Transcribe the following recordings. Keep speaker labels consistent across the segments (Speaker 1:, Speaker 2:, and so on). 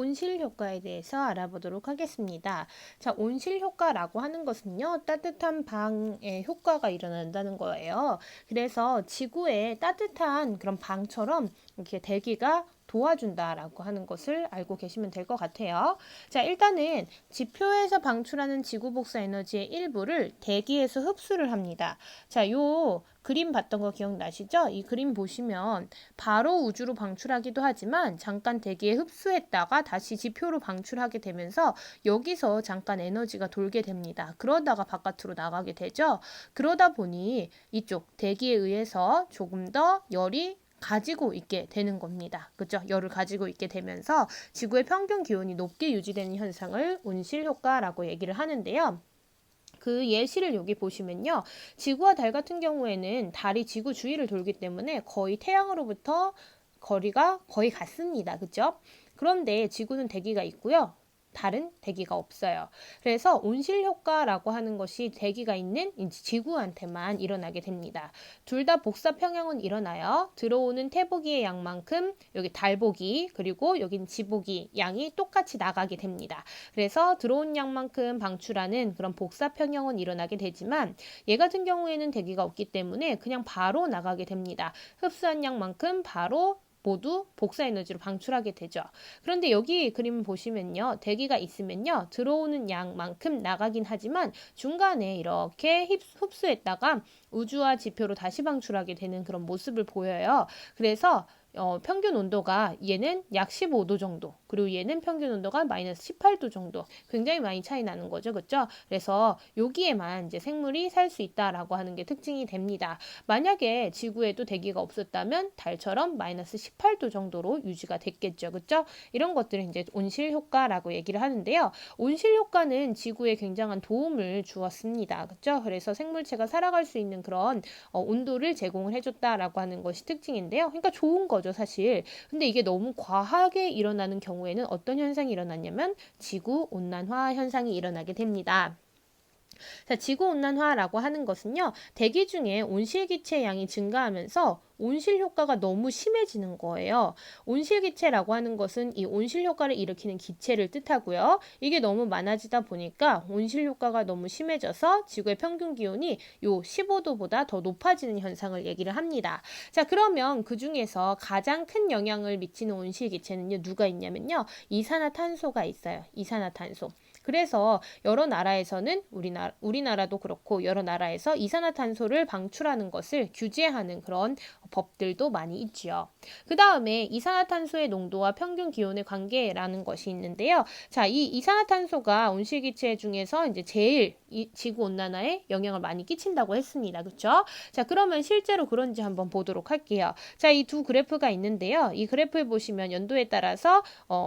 Speaker 1: 온실 효과에 대해서 알아보도록 하겠습니다. 자, 온실 효과라고 하는 것은요, 따뜻한 방에 효과가 일어난다는 거예요. 그래서 지구에 따뜻한 그런 방처럼 이렇게 대기가 도와준다라고 하는 것을 알고 계시면 될 것 같아요. 자, 일단은 지표에서 방출하는 지구 복사 에너지의 일부를 대기에서 흡수를 합니다. 자, 요 그림 봤던 거 기억나시죠? 이 그림 보시면 바로 우주로 방출하기도 하지만 잠깐 대기에 흡수했다가 다시 지표로 방출하게 되면서 여기서 잠깐 에너지가 돌게 됩니다. 그러다가 바깥으로 나가게 되죠. 그러다 보니 이쪽 대기에 의해서 조금 더 열이 가지고 있게 되는 겁니다. 그죠? 열을 가지고 있게 되면서 지구의 평균 기온이 높게 유지되는 현상을 온실 효과라고 얘기를 하는데요. 그 예시를 여기 보시면요. 지구와 달 같은 경우에는 달이 지구 주위를 돌기 때문에 거의 태양으로부터 거리가 거의 같습니다. 그죠? 그런데 지구는 대기가 있고요. 달은 대기가 없어요. 그래서 온실 효과라고 하는 것이 대기가 있는 지구한테만 일어나게 됩니다. 둘 다 복사 평형은 일어나요. 들어오는 태보기의 양만큼 여기 달보기 그리고 여긴 지보기 양이 똑같이 나가게 됩니다. 그래서 들어온 양만큼 방출하는 그런 복사 평형은 일어나게 되지만 얘 같은 경우에는 대기가 없기 때문에 그냥 바로 나가게 됩니다. 흡수한 양만큼 바로 모두 복사 에너지로 방출하게 되죠. 그런데 여기 그림을 보시면요. 대기가 있으면요. 들어오는 양만큼 나가긴 하지만 중간에 이렇게 흡수했다가 우주와 지표로 다시 방출하게 되는 그런 모습을 보여요. 그래서 평균 온도가 얘는 약 15도 정도, 그리고 얘는 평균 온도가 마이너스 18도 정도, 굉장히 많이 차이 나는 거죠. 그렇죠? 그래서 여기에만 이제 생물이 살 수 있다라고 하는 게 특징이 됩니다. 만약에 지구에도 대기가 없었다면 달처럼 마이너스 18도 정도로 유지가 됐겠죠. 그렇죠? 이런 것들을 이제 온실 효과라고 얘기를 하는데요. 온실 효과는 지구에 굉장한 도움을 주었습니다. 그렇죠? 그래서 생물체가 살아갈 수 있는 그런 온도를 제공을 해줬다라고 하는 것이 특징인데요. 그러니까 좋은 거죠, 사실. 근데 이게 너무 과하게 일어나는 경우에는 어떤 현상이 일어났냐면 지구 온난화 현상이 일어나게 됩니다. 자, 지구온난화라고 하는 것은요, 대기 중에 온실기체 양이 증가하면서 온실 효과가 너무 심해지는 거예요. 온실기체라고 하는 것은 이 온실 효과를 일으키는 기체를 뜻하고요. 이게 너무 많아지다 보니까 온실 효과가 너무 심해져서 지구의 평균 기온이 요 15도보다 더 높아지는 현상을 얘기를 합니다. 자, 그러면 그 중에서 가장 큰 영향을 미치는 온실기체는요, 누가 있냐면요, 이산화탄소가 있어요. 이산화탄소. 그래서 여러 나라에서는 우리나라도 그렇고 여러 나라에서 이산화탄소를 방출하는 것을 규제하는 그런 법들도 많이 있지요. 그 다음에 이산화탄소의 농도와 평균 기온의 관계라는 것이 있는데요. 자, 이 이산화탄소가 온실기체 중에서 이제 제일 이 지구 온난화에 영향을 많이 끼친다고 했습니다. 그렇죠? 자, 그러면 실제로 그런지 한번 보도록 할게요. 자, 이 두 그래프가 있는데요. 이 그래프에 보시면 연도에 따라서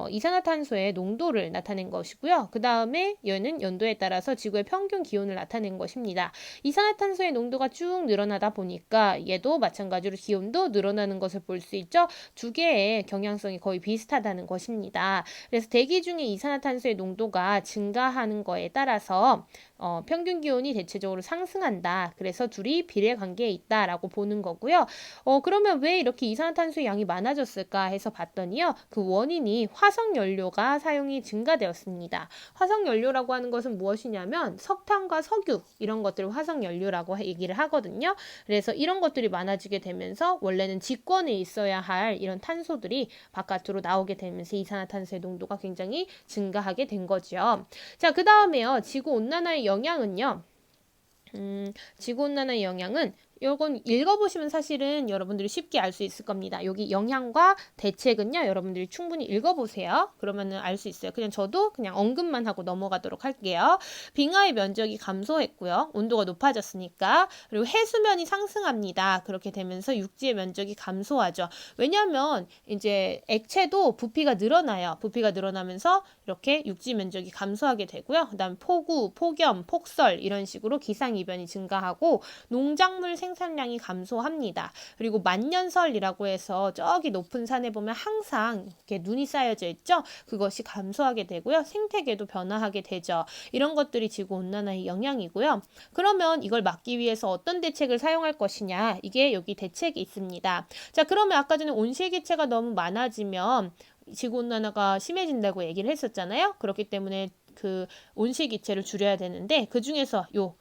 Speaker 1: 이산화탄소의 농도를 나타낸 것이고요. 그 다음에 얘는 연도에 따라서 지구의 평균 기온을 나타낸 것입니다. 이산화탄소의 농도가 쭉 늘어나다 보니까 얘도 마찬가지로 기온도 늘어나는 것을 볼 수 있죠. 두 개의 경향성이 거의 비슷하다는 것입니다. 그래서 대기 중에 이산화탄소의 농도가 증가하는 거에 따라서 평균 기온이 대체적으로 상승한다. 그래서 둘이 비례 관계에 있다라고 보는 거고요. 그러면 왜 이렇게 이산화탄소의 양이 많아졌을까 해서 봤더니요. 그 원인이 화석 연료가 사용이 증가되었습니다. 화석 연료라고 하는 것은 무엇이냐면 석탄과 석유 이런 것들을 화석 연료라고 얘기를 하거든요. 그래서 이런 것들이 많아지게 되면서 원래는 지권에 있어야 할 이런 탄소들이 바깥으로 나오게 되면서 이산화탄소의 농도가 굉장히 증가하게 된 거죠. 자, 그 다음에요. 지구온난화의 영향은요. 지구온난화의 영향은 이건 읽어보시면 사실은 여러분들이 쉽게 알 수 있을 겁니다. 여기 영향과 대책은요. 여러분들이 충분히 읽어보세요. 그러면은 알 수 있어요. 그냥 저도 그냥 언급만 하고 넘어가도록 할게요. 빙하의 면적이 감소했고요. 온도가 높아졌으니까. 그리고 해수면이 상승합니다. 그렇게 되면서 육지의 면적이 감소하죠. 왜냐하면 이제 액체도 부피가 늘어나요. 부피가 늘어나면서 이렇게 육지 면적이 감소하게 되고요. 그 다음에 폭우, 폭염, 폭설 이런 식으로 기상이변이 증가하고 농작물 생산량이 감소합니다. 그리고 만년설이라고 해서 저기 높은 산에 보면 항상 이렇게 눈이 쌓여져 있죠. 그것이 감소하게 되고요. 생태계도 변화하게 되죠. 이런 것들이 지구온난화의 영향이고요. 그러면 이걸 막기 위해서 어떤 대책을 사용할 것이냐. 이게 여기 대책이 있습니다. 자, 그러면 아까 전에 온실기체가 너무 많아지면 지구온난화가 심해진다고 얘기를 했었잖아요. 그렇기 때문에 그 온실기체를 줄여야 되는데 그 중에서 요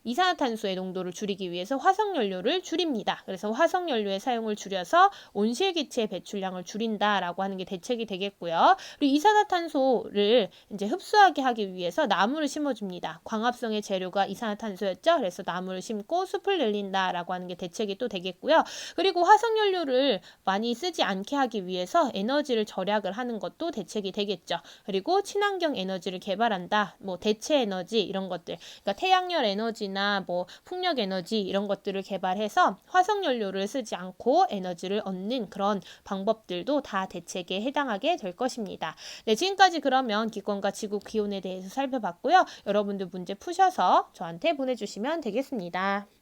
Speaker 1: 이산화탄소의 농도를 줄이기 위해서 화석연료를 줄입니다. 그래서 화석연료의 사용을 줄여서 온실기체 배출량을 줄인다라고 하는 게 대책이 되겠고요. 그리고 이산화탄소를 이제 흡수하게 하기 위해서 나무를 심어줍니다. 광합성의 재료가 이산화탄소였죠. 그래서 나무를 심고 숲을 늘린다라고 하는 게 대책이 또 되겠고요. 그리고 화석연료를 많이 쓰지 않게 하기 위해서 에너지를 절약을 하는 것도 대책이 되겠죠. 그리고 친환경 에너지를 개발한다. 뭐 대체 에너지 이런 것들. 그러니까 태양열 에너지나 뭐 풍력 에너지 이런 것들을 개발해서 화석 연료를 쓰지 않고 에너지를 얻는 그런 방법들도 다 대책에 해당하게 될 것입니다. 네, 지금까지 그러면 기권과 지구 기온에 대해서 살펴봤고요. 여러분들 문제 푸셔서 저한테 보내주시면 되겠습니다.